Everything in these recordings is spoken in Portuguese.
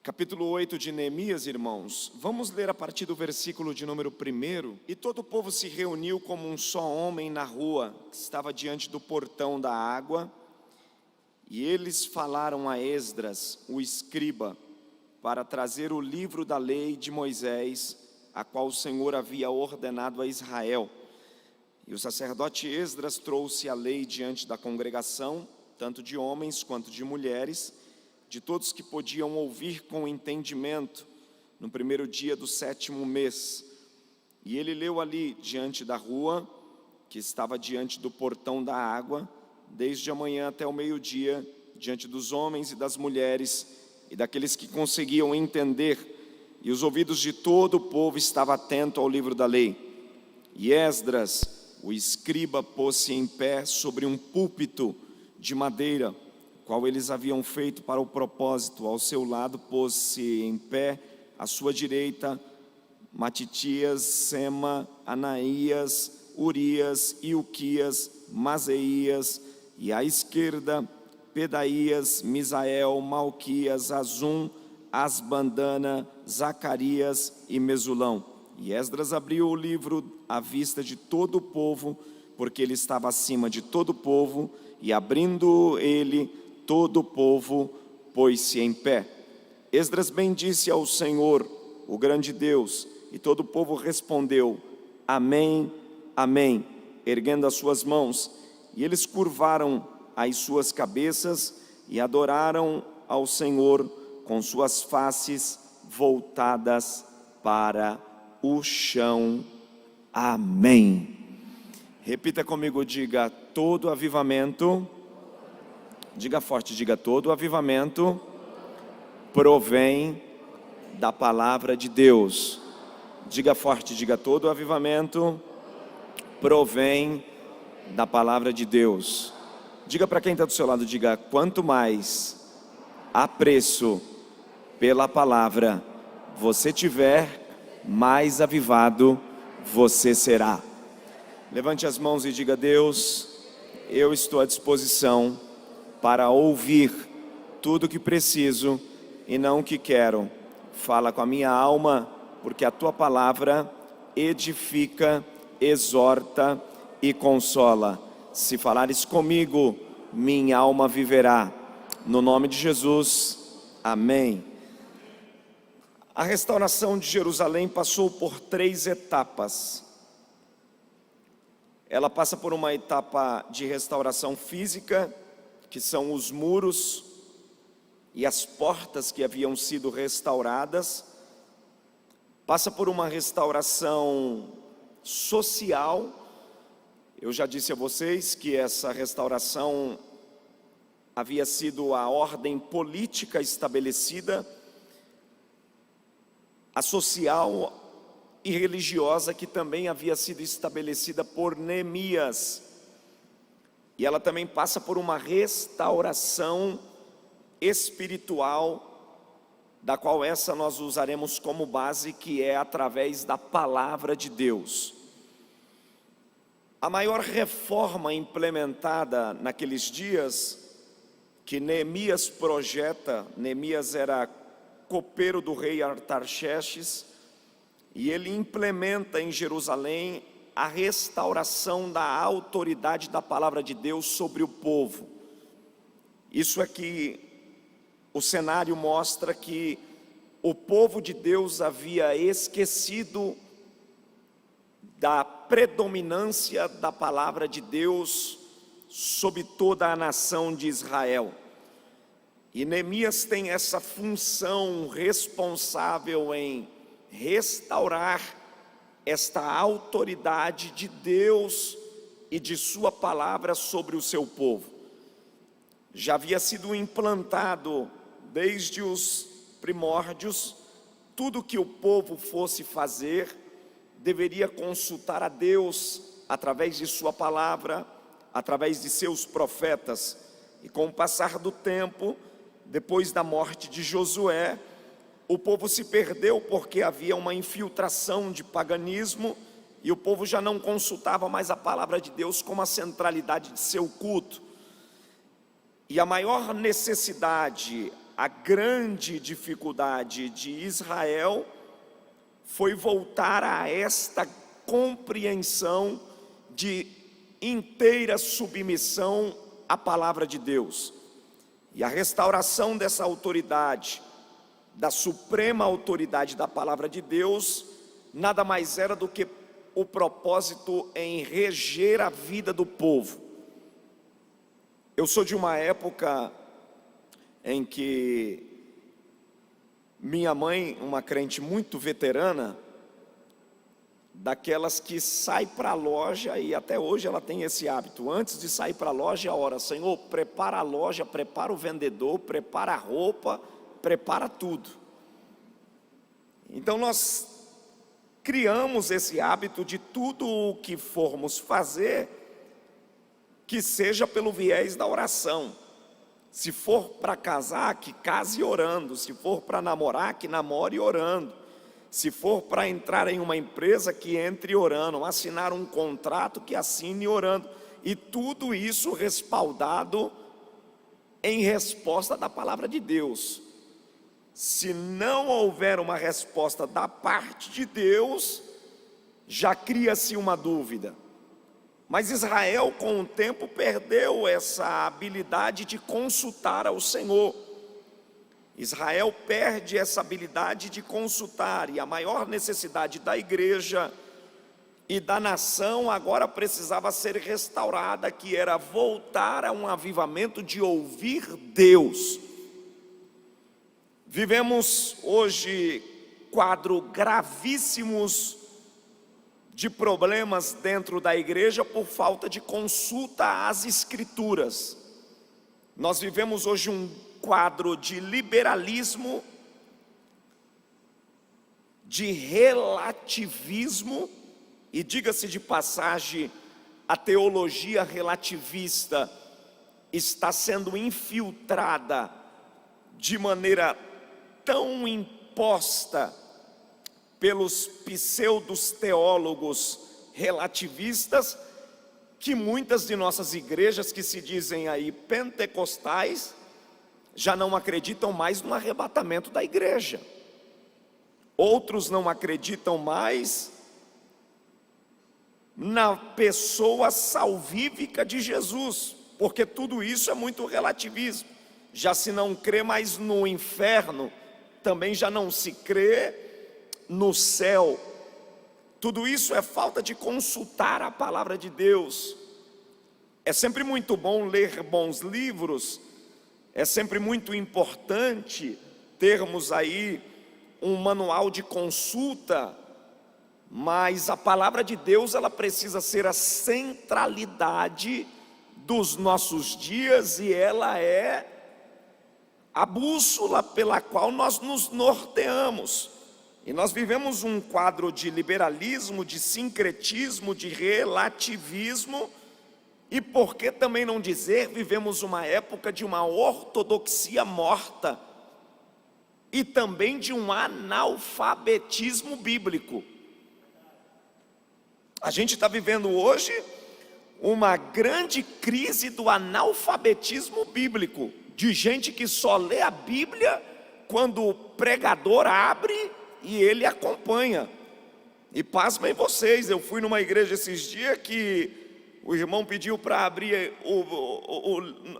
Capítulo 8 de Neemias, irmãos. Vamos ler a partir do versículo de número 1. E todo o povo se reuniu como um só homem na rua, que estava diante do portão da água. E eles falaram a Esdras, o escriba, para trazer o livro da lei de Moisés, a qual o Senhor havia ordenado a Israel. E o sacerdote Esdras trouxe a lei diante da congregação, tanto de homens quanto de mulheres, de todos que podiam ouvir com entendimento, no primeiro dia do 7º mês. E ele leu ali diante da rua, que estava diante do portão da água, desde a manhã até o meio-dia, diante dos homens e das mulheres, e daqueles que conseguiam entender, e os ouvidos de todo o povo estavam atentos ao livro da lei. E Esdras, o escriba, pôs-se em pé sobre um púlpito de madeira, qual eles haviam feito para o propósito. Ao seu lado pôs-se em pé, à sua direita, Matitias, Sema, Anaías, Urias, Ilquias, Maseias, e à esquerda, Pedaías, Misael, Malquias, Azum, Asbandana, Zacarias e Mesulão. E Esdras abriu o livro à vista de todo o povo, porque ele estava acima de todo o povo, e abrindo ele, todo o povo pôs-se em pé. Esdras bendisse ao Senhor, o grande Deus, e todo o povo respondeu: Amém, Amém, erguendo as suas mãos. E eles curvaram as suas cabeças e adoraram ao Senhor com suas faces voltadas para o chão. Amém. Repita comigo, diga: todo avivamento, diga forte, diga: todo avivamento provém da palavra de Deus. Diga forte, diga: todo avivamento provém da palavra de Deus. Diga para quem está do seu lado, diga: quanto mais apreço pela palavra você tiver, mais avivado você será. Levante as mãos e diga: Deus, eu estou à disposição para ouvir tudo o que preciso e não o que quero. Fala com a minha alma, porque a tua palavra edifica, exorta e consola. Se falares comigo, minha alma viverá. No nome de Jesus, amém. A restauração de Jerusalém passou por 3 etapas. Ela passa por uma etapa de restauração física, que são os muros e as portas que haviam sido restauradas. Passa por uma restauração social. Eu já disse a vocês que essa restauração havia sido a ordem política estabelecida, a social e religiosa, que também havia sido estabelecida por Neemias. E ela também passa por uma restauração espiritual, da qual essa nós usaremos como base, que é através da palavra de Deus. A maior reforma implementada naqueles dias, que Neemias projeta, Neemias era copeiro do rei Artaxerxes, e ele implementa em Jerusalém a restauração da autoridade da palavra de Deus sobre o povo. Isso é que o cenário mostra que o povo de Deus havia esquecido da predominância da palavra de Deus sobre toda a nação de Israel. E Neemias tem essa função responsável em restaurar esta autoridade de Deus e de sua palavra sobre o seu povo. Já havia sido implantado desde os primórdios, tudo que o povo fosse fazer deveria consultar a Deus através de sua palavra, através de seus profetas. E com o passar do tempo, depois da morte de Josué, o povo se perdeu porque havia uma infiltração de paganismo e o povo já não consultava mais a palavra de Deus como a centralidade de seu culto. E a maior necessidade, a grande dificuldade de Israel foi voltar a esta compreensão de inteira submissão à palavra de Deus. E a restauração dessa autoridade, da suprema autoridade da palavra de Deus, nada mais era do que o propósito em reger a vida do povo. Eu sou de uma época em que minha mãe, uma crente muito veterana, daquelas que sai para a loja, e até hoje ela tem esse hábito, antes de sair para a loja, ora: Senhor, prepara a loja, prepara o vendedor, prepara a roupa, prepara tudo. Então nós criamos esse hábito de tudo o que formos fazer, que seja pelo viés da oração. Se for para casar, que case orando. Se for para namorar, que namore orando. Se for para entrar em uma empresa, que entre orando. Assinar um contrato, que assine orando. E tudo isso respaldado em resposta da palavra de Deus. Se não houver uma resposta da parte de Deus, já cria-se uma dúvida. Mas Israel, com o tempo, perdeu essa habilidade de consultar ao Senhor. Israel perde essa habilidade de consultar, e a maior necessidade da igreja e da nação agora precisava ser restaurada, que era voltar a um avivamento de ouvir Deus. Vivemos hoje quadros gravíssimos de problemas dentro da igreja por falta de consulta às Escrituras. Nós vivemos hoje um quadro de liberalismo, de relativismo, e diga-se de passagem, a teologia relativista está sendo infiltrada de maneira tão imposta pelos pseudos teólogos relativistas, que muitas de nossas igrejas, que se dizem aí pentecostais, já não acreditam mais no arrebatamento da igreja. Outros não acreditam mais na pessoa salvífica de Jesus, porque tudo isso é muito relativismo. Já se não crê mais no inferno, também já não se crê no céu. Tudo isso é falta de consultar a palavra de Deus. É sempre muito bom ler bons livros, é sempre muito importante termos aí um manual de consulta, mas a palavra de Deus, ela precisa ser a centralidade dos nossos dias, e ela é a bússola pela qual nós nos norteamos. E nós vivemos um quadro de liberalismo, de sincretismo, de relativismo, e por que também não dizer, vivemos uma época de uma ortodoxia morta, e também de um analfabetismo bíblico. A gente está vivendo hoje uma grande crise do analfabetismo bíblico, de gente que só lê a Bíblia quando o pregador abre e ele acompanha. E pasmem vocês, eu fui numa igreja esses dias que o irmão pediu para abrir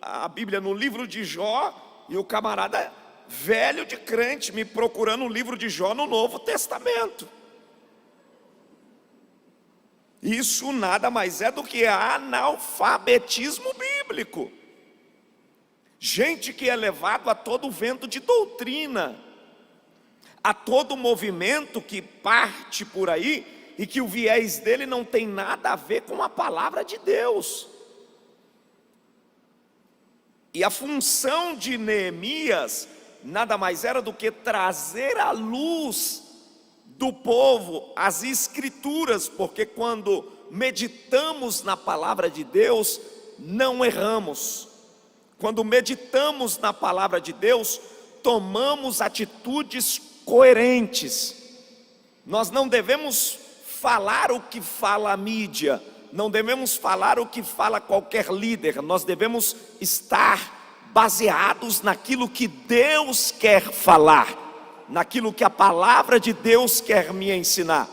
a Bíblia no livro de Jó, e o camarada velho de crente me procurando o livro de Jó no Novo Testamento. Isso nada mais é do que analfabetismo bíblico. Gente que é levado a todo vento de doutrina, a todo movimento que parte por aí, e que o viés dele não tem nada a ver com a palavra de Deus. E a função de Neemias nada mais era do que trazer à luz do povo as Escrituras, porque quando meditamos na palavra de Deus, não erramos. Quando meditamos na palavra de Deus, tomamos atitudes coerentes. Nós não devemos falar o que fala a mídia, não devemos falar o que fala qualquer líder, nós devemos estar baseados naquilo que Deus quer falar, naquilo que a palavra de Deus quer me ensinar.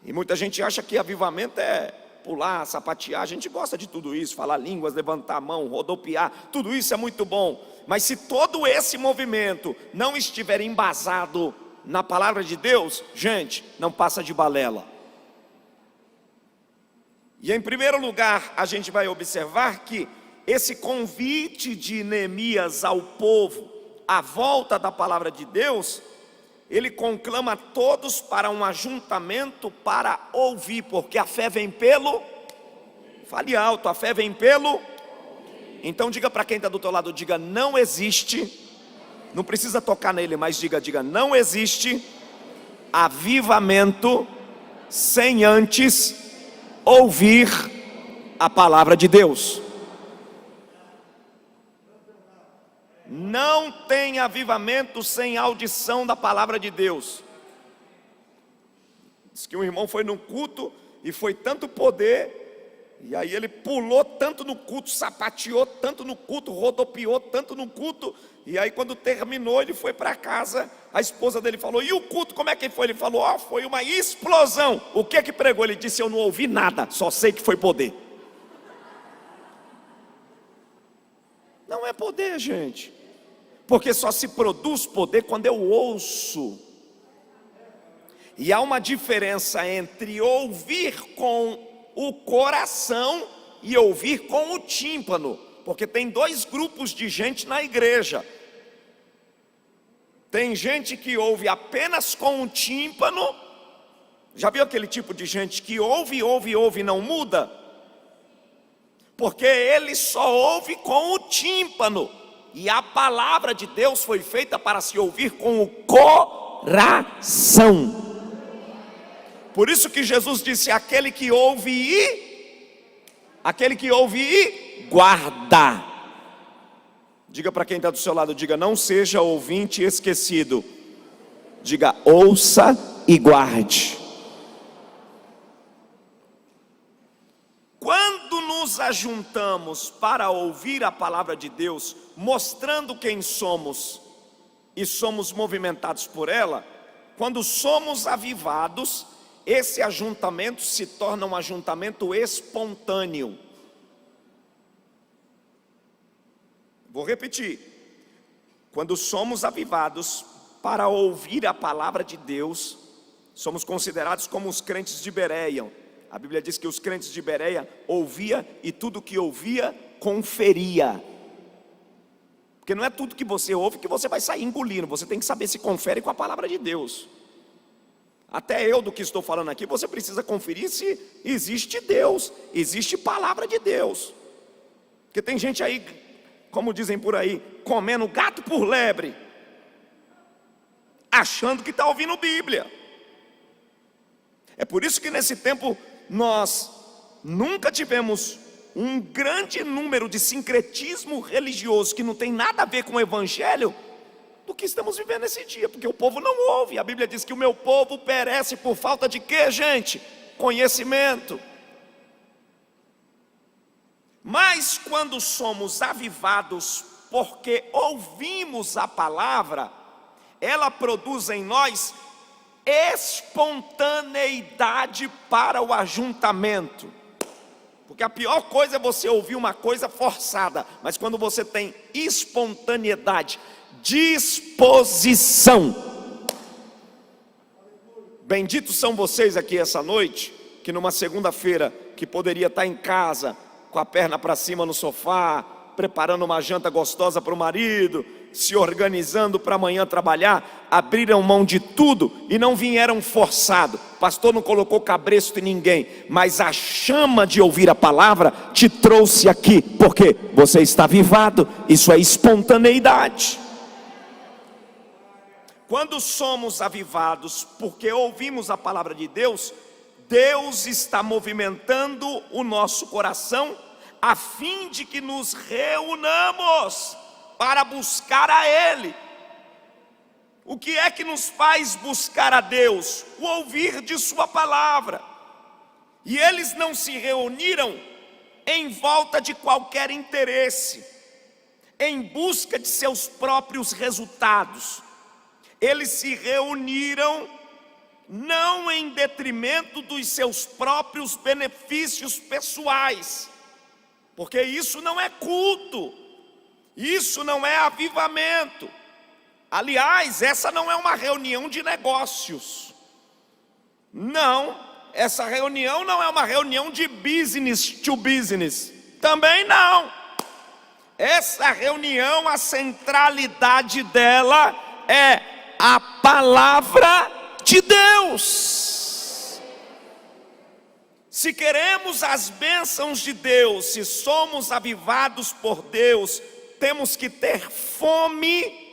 E muita gente acha que avivamento é pular, sapatear. A gente gosta de tudo isso, falar línguas, levantar a mão, rodopiar, tudo isso é muito bom. Mas se todo esse movimento não estiver embasado na palavra de Deus, gente, não passa de balela. E em primeiro lugar, a gente vai observar que esse convite de Neemias ao povo, à volta da palavra de Deus, ele conclama todos para um ajuntamento para ouvir, porque a fé vem pelo... Fale alto, a fé vem pelo... Então diga para quem está do teu lado, diga, não existe, não precisa tocar nele, mas diga, não existe avivamento sem antes ouvir a palavra de Deus. Não tem avivamento sem audição da palavra de Deus. Diz que um irmão foi num culto e foi tanto poder, e aí ele pulou tanto no culto, sapateou tanto no culto, rodopiou tanto no culto, e aí quando terminou ele foi para casa, a esposa dele falou, e o culto como é que foi? Ele falou, foi uma explosão. O que pregou? Ele disse, eu não ouvi nada, só sei que foi poder. Não é poder, gente, porque só se produz poder quando eu ouço. E há uma diferença entre ouvir com o coração e ouvir com o tímpano, porque tem dois grupos de gente na igreja. Tem gente que ouve apenas com o tímpano. Já viu aquele tipo de gente que ouve e não muda? Porque ele só ouve com o tímpano, e a palavra de Deus foi feita para se ouvir com o coração. Por isso que Jesus disse, aquele que ouve e guarda. Diga para quem está do seu lado, diga, não seja ouvinte esquecido. Diga, ouça e guarde. Quando nos ajuntamos para ouvir a palavra de Deus, mostrando quem somos e somos movimentados por ela, quando somos avivados, esse ajuntamento se torna um ajuntamento espontâneo. Vou repetir. Quando somos avivados para ouvir a palavra de Deus, somos considerados como os crentes de Bereia. A Bíblia diz que os crentes de Bereia ouvia e tudo que ouvia conferia. Porque não é tudo que você ouve que você vai sair engolindo. Você tem que saber se confere com a palavra de Deus. Até eu do que estou falando aqui, você precisa conferir se existe Deus, existe palavra de Deus. Porque tem gente aí, como dizem por aí, comendo gato por lebre, achando que está ouvindo Bíblia. É por isso que nesse tempo nós nunca tivemos um grande número de sincretismo religioso que não tem nada a ver com o evangelho do que estamos vivendo nesse dia, porque o povo não ouve. A Bíblia diz que o meu povo perece por falta de quê, gente? Conhecimento. Mas quando somos avivados porque ouvimos a palavra, ela produz em nós espontaneidade para o ajuntamento. Porque a pior coisa é você ouvir uma coisa forçada, mas quando você tem espontaneidade, disposição. Benditos são vocês aqui essa noite, que numa segunda-feira, que poderia estar em casa, com a perna para cima no sofá, preparando uma janta gostosa para o marido, se organizando para amanhã trabalhar, abriram mão de tudo e não vieram forçado. O pastor não colocou cabresto em ninguém, mas a chama de ouvir a palavra te trouxe aqui, porque você está avivado. Isso é espontaneidade. Quando somos avivados porque ouvimos a palavra de Deus, Deus está movimentando o nosso coração a fim de que nos reunamos para buscar a Ele. O que é que nos faz buscar a Deus? O ouvir de sua palavra. E eles não se reuniram em volta de qualquer interesse. em busca de seus próprios resultados. Eles se reuniram não em detrimento dos seus próprios benefícios pessoais, porque isso não é culto, isso não é avivamento. Aliás, essa não é uma reunião de negócios. Não, essa reunião não é uma reunião de business to business. Também não. Essa reunião, a centralidade dela é a palavra de Deus. Se queremos as bênçãos de Deus, se somos avivados por Deus, temos que ter fome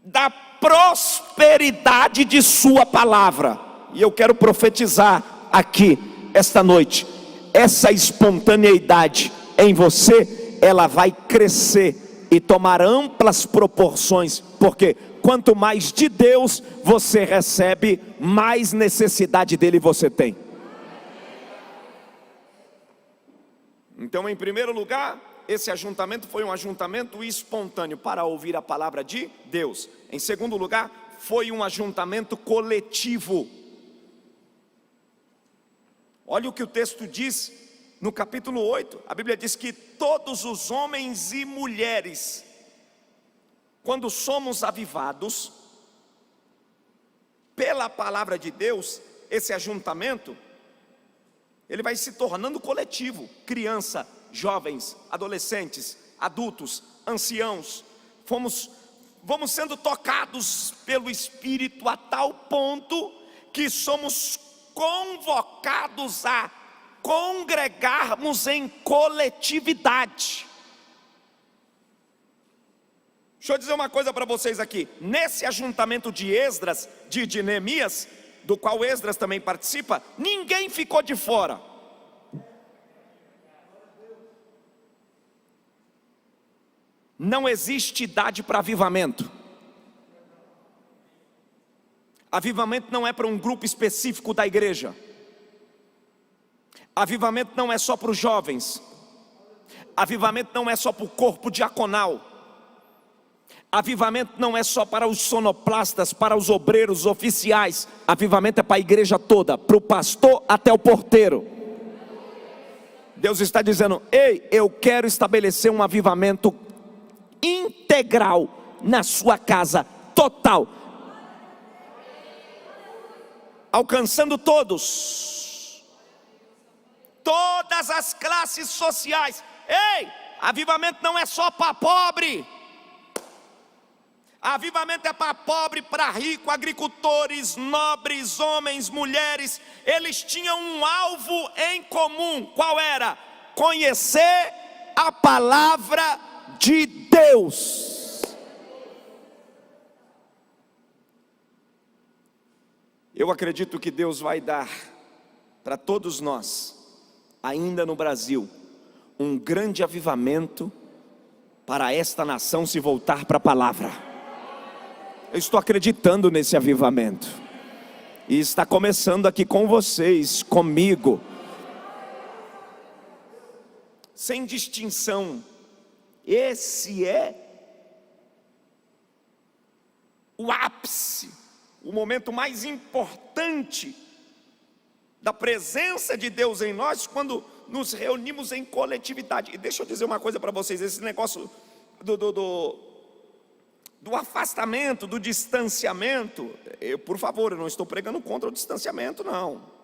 da prosperidade de sua palavra. E eu quero profetizar aqui esta noite, essa espontaneidade em você, ela vai crescer e tomar amplas proporções, porque quanto mais de Deus você recebe, mais necessidade dele você tem. Então, em primeiro lugar, esse ajuntamento foi um ajuntamento espontâneo para ouvir a palavra de Deus. Em segundo lugar, foi um ajuntamento coletivo. Olha o que o texto diz no capítulo 8. A Bíblia diz que todos os homens e mulheres, quando somos avivados pela palavra de Deus, esse ajuntamento, ele vai se tornando coletivo. Criança, jovens, adolescentes, adultos, anciãos, vamos sendo tocados pelo Espírito a tal ponto que somos convocados a congregarmos em coletividade. Deixa eu dizer uma coisa para vocês aqui. Nesse ajuntamento de Esdras, de Neemias, do qual Esdras também participa, ninguém ficou de fora. Não existe idade para avivamento. Avivamento não é para um grupo específico da igreja. Avivamento não é só para os jovens. Avivamento não é só para o corpo diaconal. Avivamento não é só para os sonoplastas, para os obreiros oficiais. Avivamento é para a igreja toda, para o pastor até o porteiro. Deus está dizendo: ei, eu quero estabelecer um avivamento integral na sua casa, total, alcançando todas as classes sociais. Ei, avivamento não é só para pobre. Avivamento é para pobre, para rico, agricultores, nobres, homens, mulheres. Eles tinham um alvo em comum. Qual era? Conhecer a palavra de Deus. Eu acredito que Deus vai dar para todos nós, ainda no Brasil, um grande avivamento para esta nação se voltar para a palavra. Eu estou acreditando nesse avivamento, e está começando aqui com vocês, comigo, sem distinção. Esse é o ápice, o momento mais importante da presença de Deus em nós, quando nos reunimos em coletividade. E deixa eu dizer uma coisa para vocês: esse negócio do afastamento, do distanciamento, por favor, eu não estou pregando contra o distanciamento, não.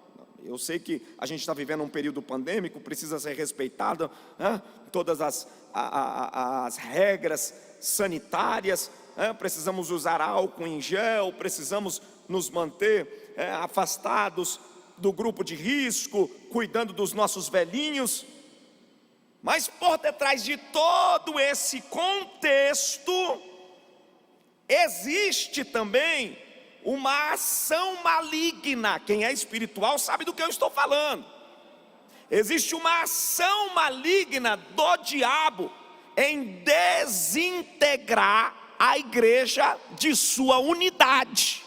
Eu sei que a gente está vivendo um período pandêmico, precisa ser respeitado, né? Todas as regras sanitárias, né? Precisamos usar álcool em gel, precisamos nos manter afastados do grupo de risco, cuidando dos nossos velhinhos. Mas por detrás de todo esse contexto, existe também uma ação maligna. Quem é espiritual sabe do que eu estou falando. Existe uma ação maligna do diabo em desintegrar a igreja de sua unidade.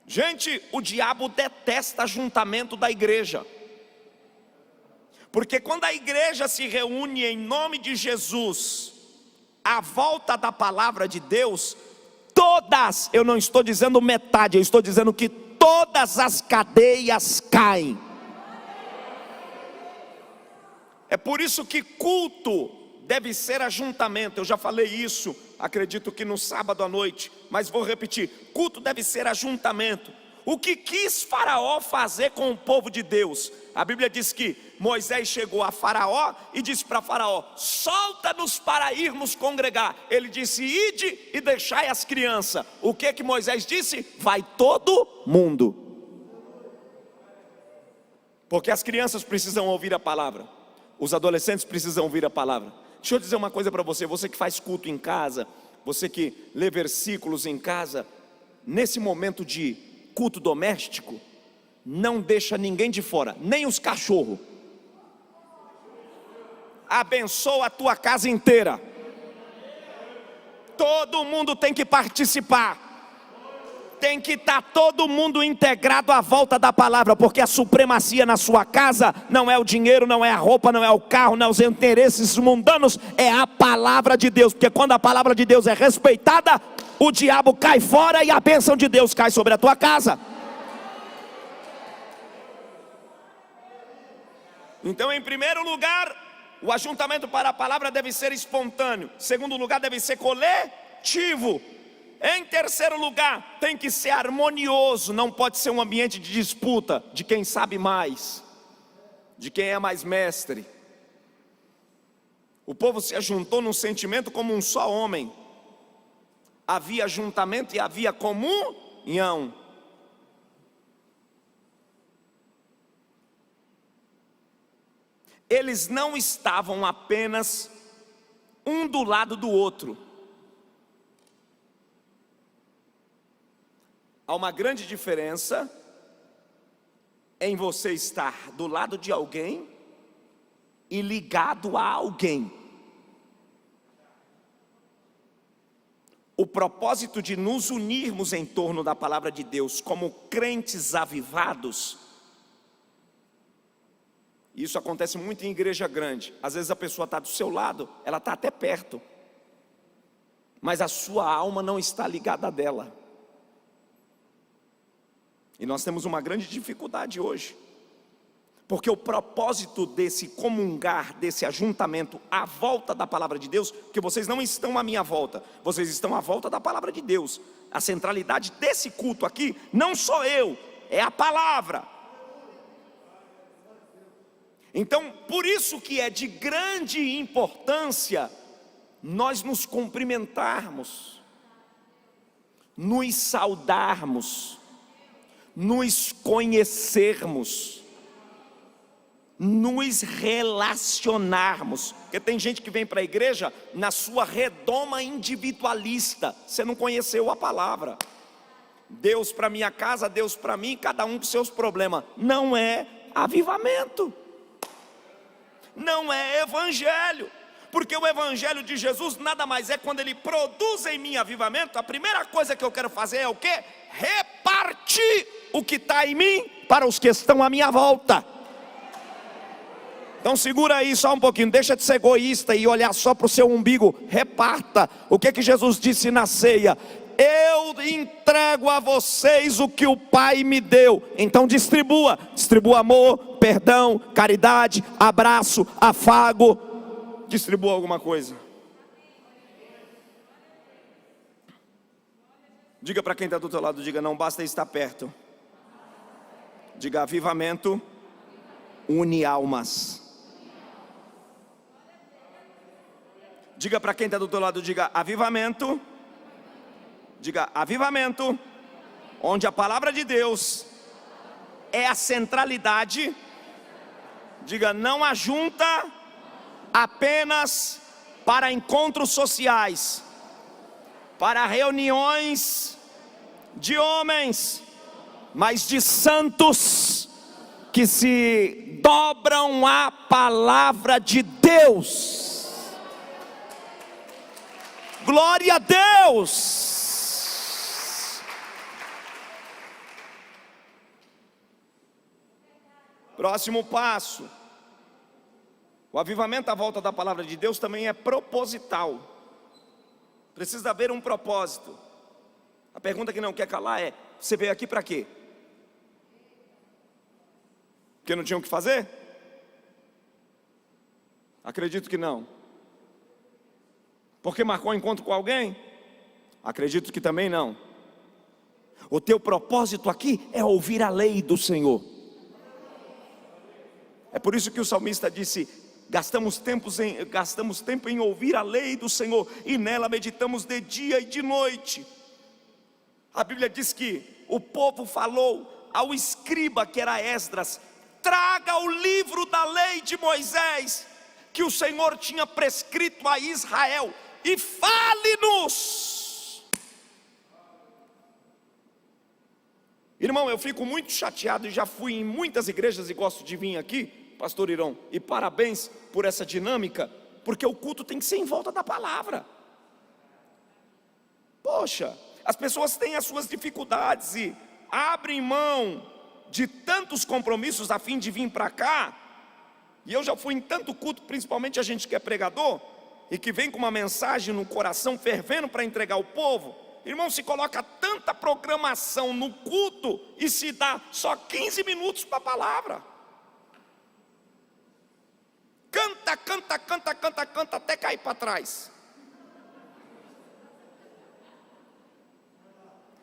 Gente, o diabo detesta ajuntamento da igreja, Porque quando a igreja se reúne em nome de Jesus, à volta da palavra de Deus, todas, eu não estou dizendo metade, eu estou dizendo que todas as cadeias caem. É por isso que culto deve ser ajuntamento. Eu já falei isso, acredito que no sábado à noite, mas vou repetir: culto deve ser ajuntamento. O que quis Faraó fazer com o povo de Deus? A Bíblia diz que Moisés chegou a Faraó e disse para Faraó: solta-nos para irmos congregar. Ele disse: ide e deixai as crianças. O que Moisés disse? Vai todo mundo. Porque as crianças precisam ouvir a palavra, os adolescentes precisam ouvir a palavra. Deixa eu dizer uma coisa para você, você que faz culto em casa, você que lê versículos em casa, nesse momento de culto doméstico, não deixa ninguém de fora, nem os cachorros. Abençoa a tua casa inteira. Todo mundo tem que participar. Tem que estar todo mundo integrado à volta da palavra, porque a supremacia na sua casa não é o dinheiro, não é a roupa, não é o carro, não é os interesses mundanos, é a palavra de Deus. Porque quando a palavra de Deus é respeitada, o diabo cai fora e a bênção de Deus cai sobre a tua casa. Então, em primeiro lugar, o ajuntamento para a palavra deve ser espontâneo. Em segundo lugar, deve ser coletivo. Em terceiro lugar, tem que ser harmonioso. Não pode ser um ambiente de disputa, de quem sabe mais, de quem é mais mestre. O povo se ajuntou num sentimento como um só homem. Havia ajuntamento e havia comunhão. Eles não estavam apenas um do lado do outro. Há uma grande diferença em você estar do lado de alguém e ligado a alguém. O propósito de nos unirmos em torno da palavra de Deus como crentes avivados, isso acontece muito em igreja grande. Às vezes a pessoa está do seu lado, ela está até perto, mas a sua alma não está ligada a dela. E nós temos uma grande dificuldade hoje, porque o propósito desse comungar, desse ajuntamento à volta da palavra de Deus, porque vocês não estão à minha volta, vocês estão à volta da palavra de Deus. A centralidade desse culto aqui, não sou eu, é a palavra. Então, por isso que é de grande importância nós nos cumprimentarmos, nos saudarmos, nos conhecermos, nos relacionarmos. Porque tem gente que vem para a igreja na sua redoma individualista. Você não conheceu a palavra. Deus para minha casa, Deus para mim, cada um com seus problemas. Não é avivamento, não é evangelho. Porque o evangelho de Jesus nada mais é quando ele produz em mim avivamento. A primeira coisa que eu quero fazer é o quê? Repartir o que está em mim para os que estão à minha volta. Então segura aí só um pouquinho, deixa de ser egoísta e olhar só para o seu umbigo. Reparta. O que Jesus disse na ceia? Eu entrego a vocês o que o Pai me deu. Então distribua amor, perdão, caridade, abraço, afago. Distribua alguma coisa. Diga para quem está do teu lado, diga: não basta estar perto. Diga: avivamento une almas. Diga para quem está do teu lado, diga: avivamento. Diga: avivamento, onde a palavra de Deus é a centralidade. Diga: não ajunta apenas para encontros sociais, para reuniões de homens, mas de santos que se dobram à palavra de Deus. Glória a Deus. Próximo passo. O avivamento à volta da palavra de Deus também é proposital. Precisa haver um propósito. A pergunta que não quer calar é: você veio aqui para quê? Porque não tinha o que fazer? Acredito que não. Porque marcou um encontro com alguém? Acredito que também não. O teu propósito aqui é ouvir a lei do Senhor. É por isso que o salmista disse: gastamos tempo em ouvir a lei do Senhor, e nela meditamos de dia e de noite. A Bíblia diz que o povo falou ao escriba, que era Esdras: traga o livro da lei de Moisés, que o Senhor tinha prescrito a Israel, e fale-nos. Irmão, eu fico muito chateado, e já fui em muitas igrejas e gosto de vir aqui, pastor Irão, e parabéns por essa dinâmica, porque o culto tem que ser em volta da palavra. Poxa, as pessoas têm as suas dificuldades e abrem mão de tantos compromissos a fim de vir para cá. E eu já fui em tanto culto, principalmente a gente que é pregador e que vem com uma mensagem no coração fervendo para entregar ao povo. Irmão, se coloca tanta programação no culto e se dá só 15 minutos para a palavra. Canta até cair para trás.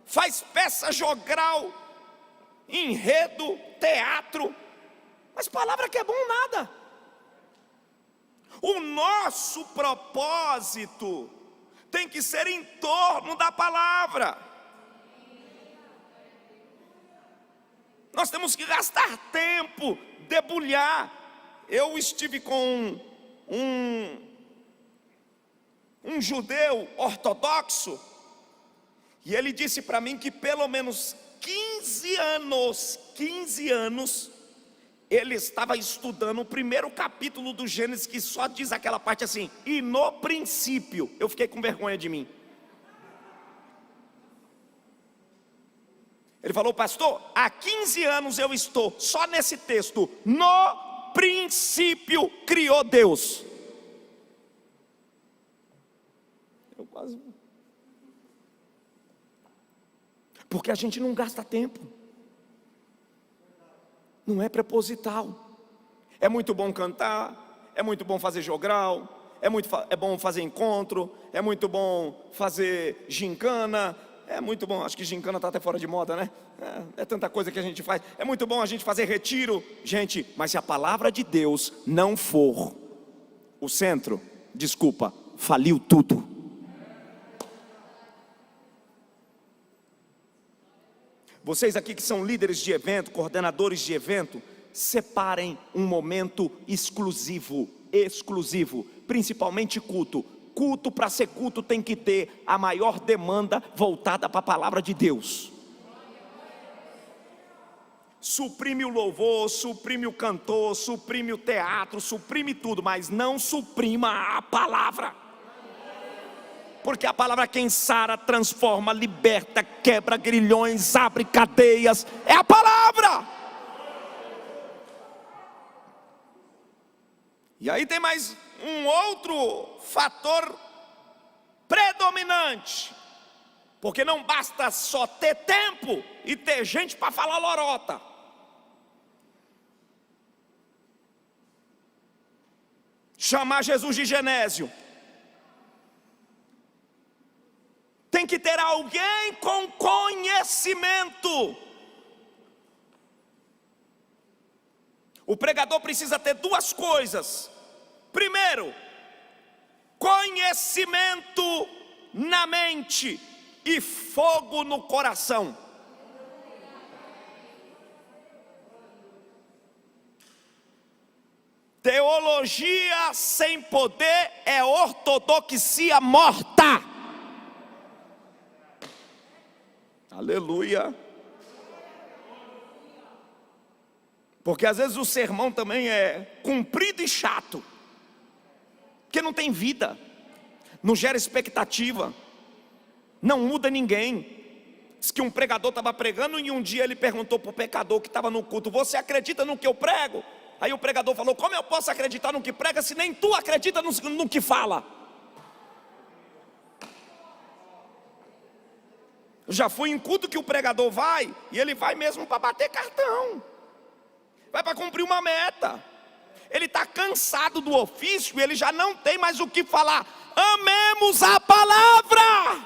Faz peça jogral, enredo, teatro, mas palavra que é bom nada. O nosso propósito tem que ser em torno da palavra. Nós temos que gastar tempo, debulhar. Eu estive com um judeu ortodoxo, e ele disse para mim que pelo menos 15 anos, ele estava estudando o primeiro capítulo do Gênesis, que só diz aquela parte assim: e no princípio. Eu fiquei com vergonha de mim. Ele falou: pastor, há 15 anos eu estou só nesse texto. No princípio criou Deus. Eu quase... Porque a gente não gasta tempo. Não é proposital. É muito bom cantar, é muito bom fazer jogral, é bom fazer encontro, é muito bom fazer gincana, é muito bom, acho que gincana está até fora de moda, né? É tanta coisa que a gente faz. É muito bom a gente fazer retiro. Gente, mas se a palavra de Deus não for o centro, desculpa, faliu tudo. Vocês aqui que são líderes de evento, coordenadores de evento, separem um momento exclusivo, principalmente culto. Culto, para ser culto, tem que ter a maior demanda voltada para a palavra de Deus. Suprime o louvor, suprime o cantor, suprime o teatro, suprime tudo, mas não suprima a palavra. Porque a palavra quem sara, transforma, liberta, quebra grilhões, abre cadeias. É a palavra. E aí tem mais um outro fator predominante. Porque não basta só ter tempo e ter gente para falar lorota. Chamar Jesus de Genésio. Tem que ter alguém com conhecimento. O pregador precisa ter duas coisas. Primeiro, conhecimento na mente e fogo no coração. Teologia sem poder é ortodoxia morta. Aleluia. Porque às vezes o sermão também é comprido e chato, porque não tem vida, não gera expectativa, não muda ninguém. Diz que um pregador estava pregando e um dia ele perguntou para o pecador que estava no culto: você acredita no que eu prego? Aí o pregador falou: como eu posso acreditar no que prega se nem tu acredita no que fala? Eu já fui em culto que o pregador vai, e ele vai mesmo para bater cartão, vai para cumprir uma meta. Ele está cansado do ofício, ele já não tem mais o que falar. Amemos a palavra.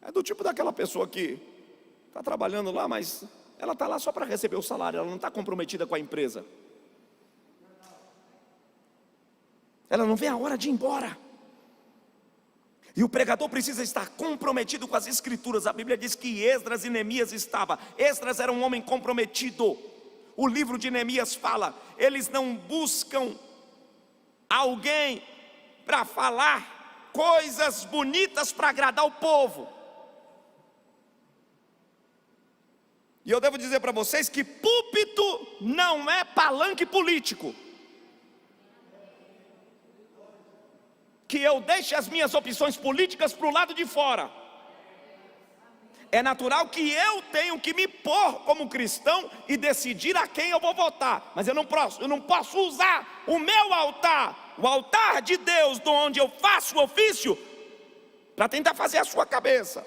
É do tipo daquela pessoa que está trabalhando lá, mas ela está lá só para receber o salário, ela não está comprometida com a empresa. Ela não vê a hora de ir embora. E o pregador precisa estar comprometido com as escrituras. A Bíblia diz que Esdras e Neemias estavam. Esdras era um homem comprometido. O livro de Neemias fala: eles não buscam alguém para falar coisas bonitas para agradar o povo. E eu devo dizer para vocês que púlpito não é palanque político. Que eu deixe as minhas opções políticas para o lado de fora. É natural que eu tenho que me pôr como cristão e decidir a quem eu vou votar. Mas eu não posso usar o meu altar, o altar de Deus, de onde eu faço o ofício, para tentar fazer a sua cabeça.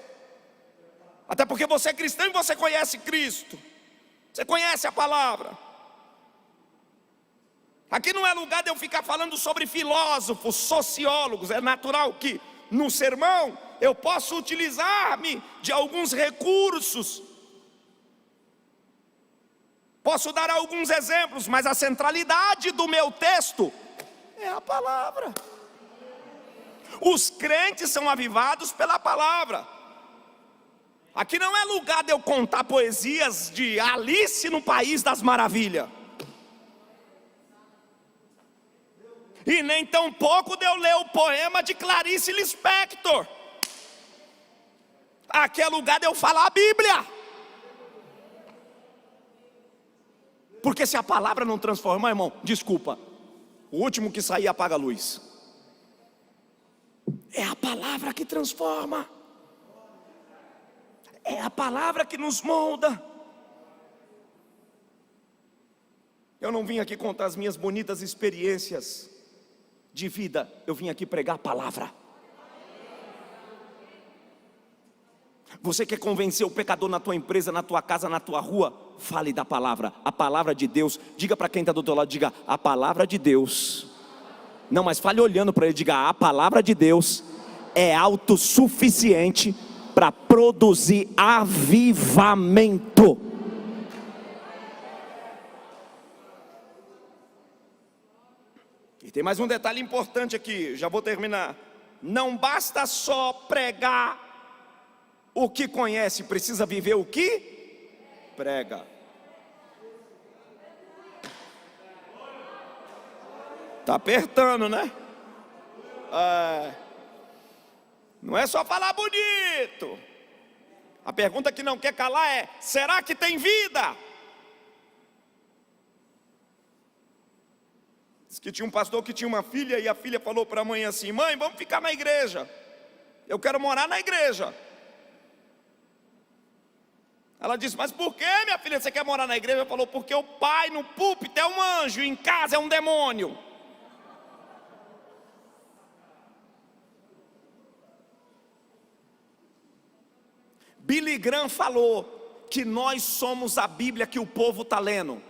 Até porque você é cristão e você conhece Cristo, você conhece a palavra. Aqui não é lugar de eu ficar falando sobre filósofos, sociólogos. É natural que no sermão eu possa utilizar-me de alguns recursos, posso dar alguns exemplos, mas a centralidade do meu texto é a palavra. Os crentes são avivados pela palavra. Aqui não é lugar de eu contar poesias de Alice no País das Maravilhas, e nem tão pouco de eu ler o poema de Clarice Lispector. Aqui é lugar de eu falar a Bíblia. Porque se a palavra não transformar, irmão, desculpa, o último que sair apaga a luz. É a palavra que transforma. É a palavra que nos molda. Eu não vim aqui contar as minhas bonitas experiências de vida, eu vim aqui pregar a palavra. Você quer convencer o pecador na tua empresa, na tua casa, na tua rua? Fale da palavra, a palavra de Deus. Diga para quem está do teu lado, diga: a palavra de Deus. Não, mas fale olhando para ele, diga: a palavra de Deus é autossuficiente para produzir avivamento. E tem mais um detalhe importante aqui, já vou terminar. Não basta só pregar o que conhece, precisa viver o que prega. Está apertando, né? Não é só falar bonito. A pergunta que não quer calar é: será que tem vida? Diz que tinha um pastor que tinha uma filha, e a filha falou para a mãe assim: mãe, vamos ficar na igreja, eu quero morar na igreja. Ela disse: mas por que, minha filha, você quer morar na igreja? Ela falou: porque o pai no púlpito é um anjo, em casa é um demônio. Billy Graham falou que nós somos a Bíblia que o povo está lendo.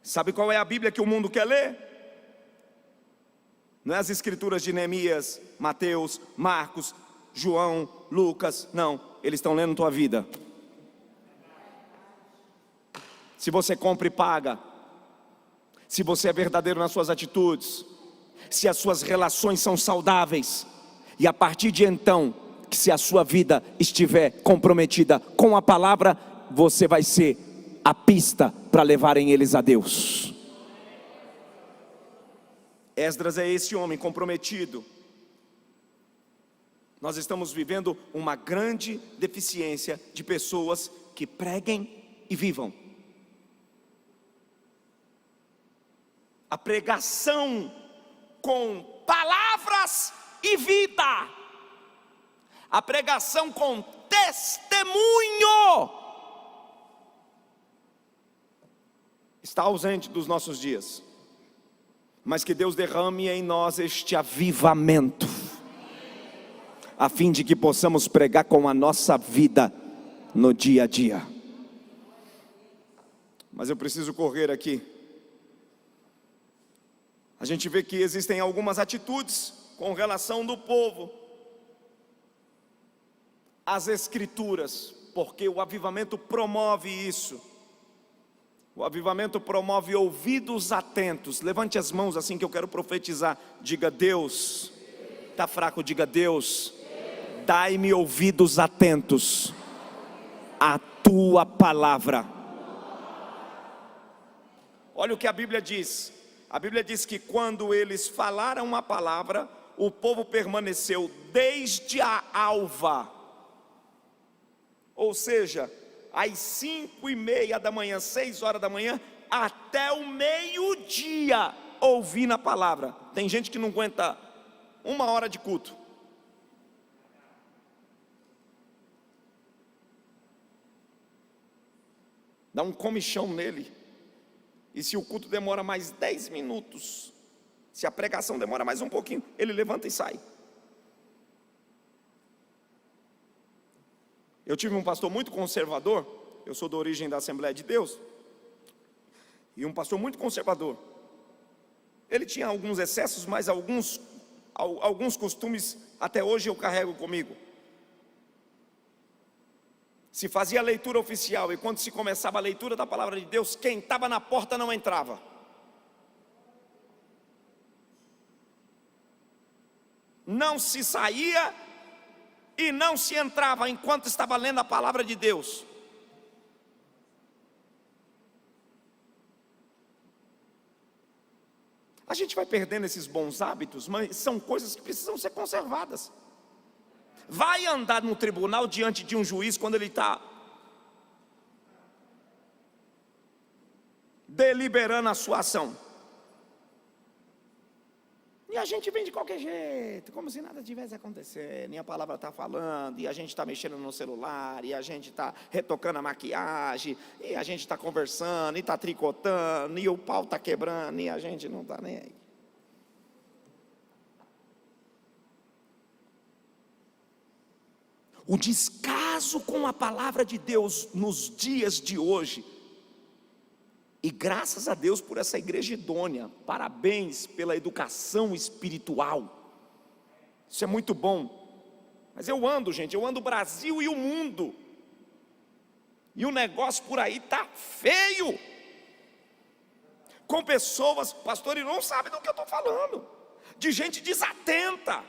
Sabe qual é a Bíblia que o mundo quer ler? Não é as escrituras de Neemias, Mateus, Marcos, João, Lucas. Não, eles estão lendo tua vida. Se você compra e paga, se você é verdadeiro nas suas atitudes, se as suas relações são saudáveis, e a partir de então, que se a sua vida estiver comprometida com a palavra, você vai ser a pista para levarem eles a Deus. Esdras é esse homem comprometido. Nós estamos vivendo uma grande deficiência de pessoas que preguem e vivam. A pregação com palavras e vida. A pregação com testemunho está ausente dos nossos dias, mas que Deus derrame em nós este avivamento, a fim de que possamos pregar com a nossa vida no dia a dia. Mas eu preciso correr aqui. A gente vê que existem algumas atitudes com relação do povo às Escrituras, porque o avivamento promove isso. O avivamento promove ouvidos atentos. Levante as mãos assim que eu quero profetizar. Diga: Deus. Está fraco, diga: Deus, dai-me ouvidos atentos à tua palavra. Olha o que a Bíblia diz. A Bíblia diz que quando eles falaram a palavra, o povo permaneceu desde a alva, ou seja, às 5:30 da manhã, 6 horas da manhã, até o meio-dia, ouvindo a palavra. Tem gente que não aguenta 1 hora de culto. Dá um comichão nele. E se o culto demora mais 10 minutos, se a pregação demora mais um pouquinho, ele levanta e sai. Eu tive um pastor muito conservador. Eu sou da origem da Assembleia de Deus. E um pastor muito conservador. Ele tinha alguns excessos, mas alguns costumes até hoje eu carrego comigo. Se fazia a leitura oficial, e quando se começava a leitura da palavra de Deus, quem estava na porta não entrava. Não se saía e não se entrava enquanto estava lendo a palavra de Deus. A gente vai perdendo esses bons hábitos, mas são coisas que precisam ser conservadas. Vai andar no tribunal diante de um juiz quando ele está deliberando a sua ação. E a gente vem de qualquer jeito, como se nada tivesse acontecendo, e a palavra está falando, e a gente está mexendo no celular, e a gente está retocando a maquiagem, e a gente está conversando, e está tricotando, e o pau está quebrando, e a gente não está nem aí. O descaso com a palavra de Deus nos dias de hoje, e graças a Deus por essa igreja idônea, parabéns pela educação espiritual, isso é muito bom. Mas eu ando o Brasil e o mundo, e o negócio por aí está feio, com pessoas, pastor, e não sabe do que eu estou falando, de gente desatenta,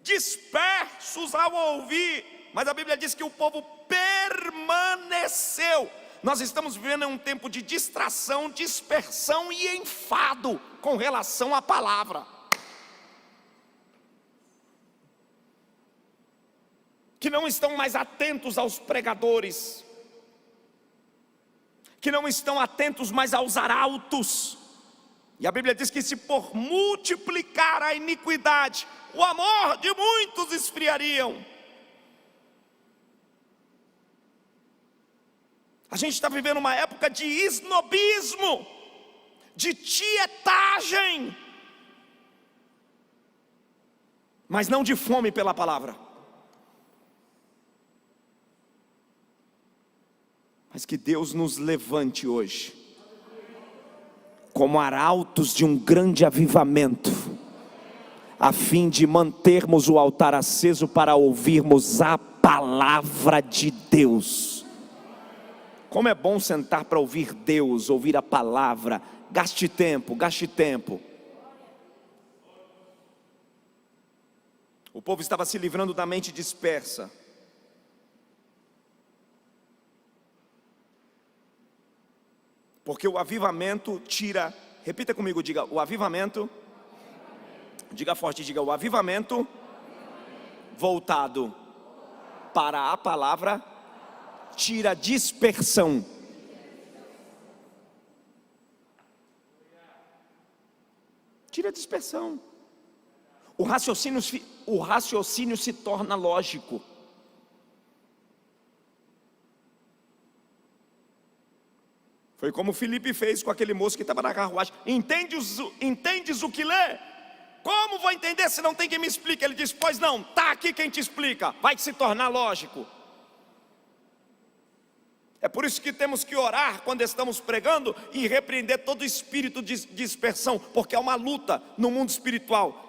dispersos ao ouvir, mas a Bíblia diz que o povo permaneceu. Nós estamos vivendo um tempo de distração, dispersão e enfado com relação à palavra, que não estão mais atentos aos pregadores, que não estão atentos mais aos arautos. E a Bíblia diz que se por multiplicar a iniquidade, o amor de muitos esfriariam. A gente está vivendo uma época de esnobismo, de tietagem, mas não de fome pela palavra. Mas que Deus nos levante hoje como arautos de um grande avivamento, a fim de mantermos o altar aceso para ouvirmos a palavra de Deus. Como é bom sentar para ouvir Deus, ouvir a palavra. Gaste tempo, gaste tempo. O povo estava se livrando da mente dispersa. Porque o avivamento tira, repita comigo, diga, o avivamento, diga forte, diga, o avivamento voltado para a palavra tira dispersão. Tira dispersão. o raciocínio se torna lógico. Foi como Filipe fez com aquele moço que estava na carruagem. Entendes o que lê? Como vou entender se não tem quem me explique? Ele diz, pois não, está aqui quem te explica. Vai se tornar lógico. É por isso que temos que orar quando estamos pregando e repreender todo espírito de dispersão, porque é uma luta no mundo espiritual.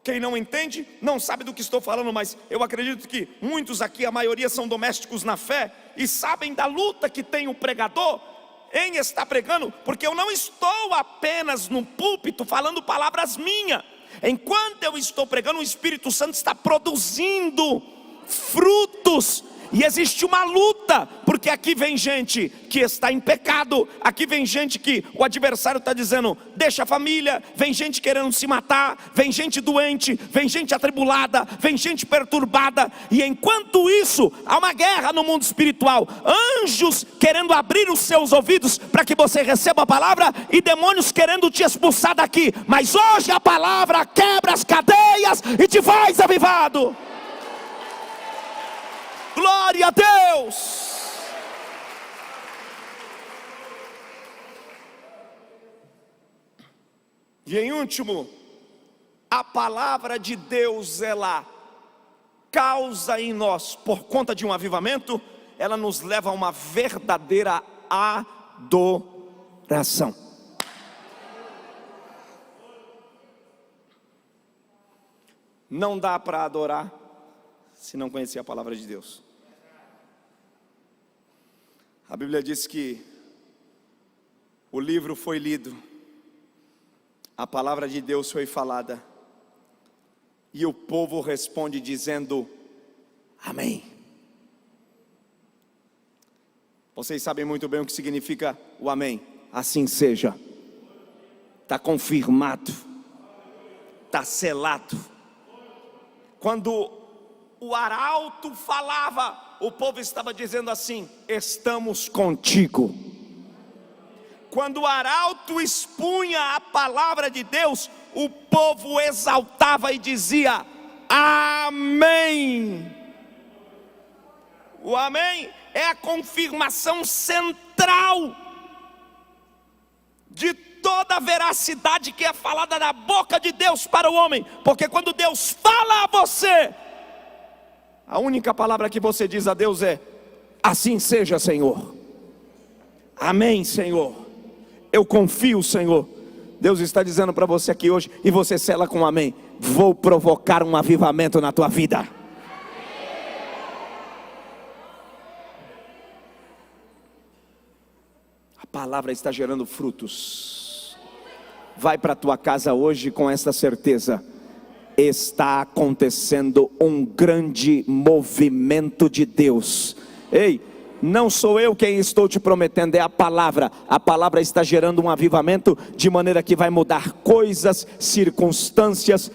Quem não entende, não sabe do que estou falando, mas eu acredito que muitos aqui, a maioria são domésticos na fé, e sabem da luta que tem o pregador em estar pregando, porque eu não estou apenas no púlpito falando palavras minhas. Enquanto eu estou pregando, o Espírito Santo está produzindo frutos. E existe uma luta, porque aqui vem gente que está em pecado, aqui vem gente que o adversário está dizendo, deixa a família, vem gente querendo se matar, vem gente doente, vem gente atribulada, vem gente perturbada, e enquanto isso, há uma guerra no mundo espiritual, anjos querendo abrir os seus ouvidos para que você receba a palavra, e demônios querendo te expulsar daqui, mas hoje a palavra quebra as cadeias e te faz avivado. Glória a Deus! E em último, a palavra de Deus, ela causa em nós, por conta de um avivamento, ela nos leva a uma verdadeira adoração. Não dá para adorar se não conhecer a palavra de Deus. A Bíblia diz que o livro foi lido, a palavra de Deus foi falada, e o povo responde dizendo, amém. Vocês sabem muito bem o que significa o amém. Assim seja. Está confirmado, está selado. Quando o arauto falava, o povo estava dizendo assim, estamos contigo. Quando o arauto expunha a palavra de Deus, o povo exaltava e dizia, amém. O amém é a confirmação central de toda a veracidade que é falada da boca de Deus para o homem, porque quando Deus fala a você, a única palavra que você diz a Deus é, assim seja, Senhor. Amém, Senhor. Eu confio, Senhor. Deus está dizendo para você aqui hoje, e você sela com amém, vou provocar um avivamento na tua vida. A palavra está gerando frutos. Vai para a tua casa hoje com esta certeza, está acontecendo um grande movimento de Deus. Ei, não sou eu quem estou te prometendo, é a palavra está gerando um avivamento, de maneira que vai mudar coisas, circunstâncias,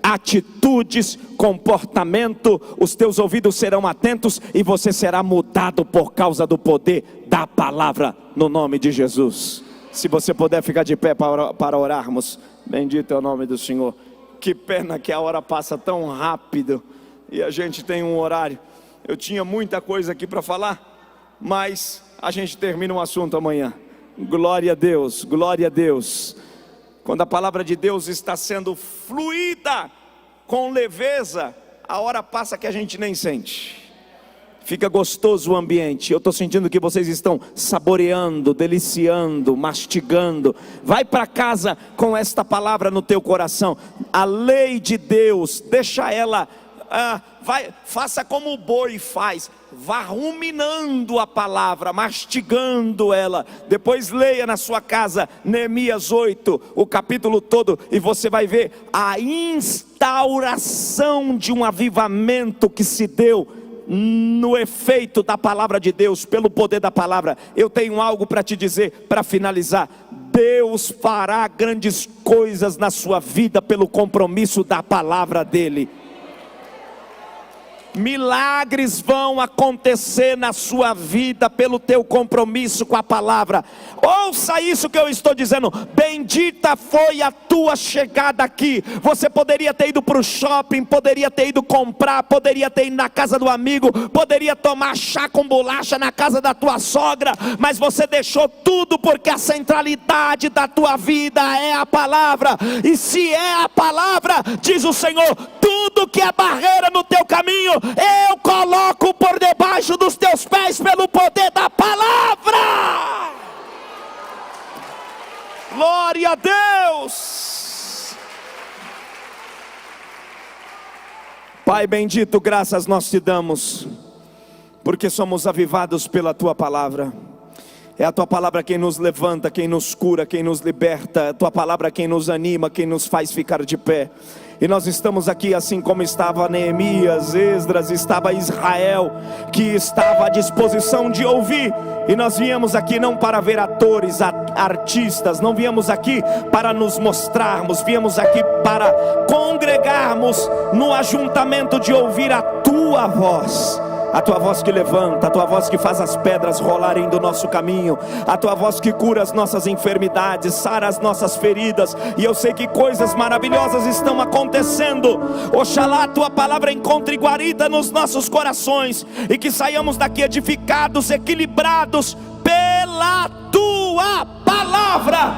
atitudes, comportamento, os teus ouvidos serão atentos, e você será mudado por causa do poder da palavra, no nome de Jesus. Se você puder ficar de pé para orarmos, bendito é o nome do Senhor. Que pena que a hora passa tão rápido e a gente tem um horário. Eu tinha muita coisa aqui para falar, mas a gente termina um assunto amanhã. Glória a Deus, glória a Deus. Quando a palavra de Deus está sendo fluída com leveza, a hora passa que a gente nem sente. Fica gostoso o ambiente. Eu estou sentindo que vocês estão saboreando, deliciando, mastigando. Vai para casa com esta palavra no teu coração. A lei de Deus, deixa ela, faça como o boi faz. Vá ruminando a palavra, mastigando ela. Depois leia na sua casa Neemias 8, o capítulo todo, e você vai ver a instauração de um avivamento que se deu no efeito da palavra de Deus, pelo poder da palavra. Eu tenho algo para te dizer, para finalizar. Deus fará grandes coisas na sua vida pelo compromisso da palavra dele. Milagres vão acontecer na sua vida pelo teu compromisso com a palavra. Ouça isso que eu estou dizendo. Bendita foi a tua chegada aqui. Você poderia ter ido para o shopping, poderia ter ido comprar, poderia ter ido na casa do amigo, poderia tomar chá com bolacha na casa da tua sogra, mas você deixou tudo porque a centralidade da tua vida é a palavra. E se é a palavra, diz o Senhor, tudo que é barreira no teu caminho, eu coloco por debaixo dos teus pés pelo poder da palavra. Glória a Deus. Pai bendito, graças nós te damos, porque somos avivados pela tua palavra. É a tua palavra quem nos levanta, quem nos cura, quem nos liberta. É a tua palavra quem nos anima, quem nos faz ficar de pé. E nós estamos aqui assim como estava Neemias, Esdras, estava Israel, que estava à disposição de ouvir. E nós viemos aqui não para ver atores, artistas, não viemos aqui para nos mostrarmos, viemos aqui para congregarmos no ajuntamento de ouvir a tua voz. A tua voz que levanta, a tua voz que faz as pedras rolarem do nosso caminho, a tua voz que cura as nossas enfermidades, sara as nossas feridas. E eu sei que coisas maravilhosas estão acontecendo. Oxalá a tua palavra encontre guarida nos nossos corações, e que saiamos daqui edificados, equilibrados pela tua palavra.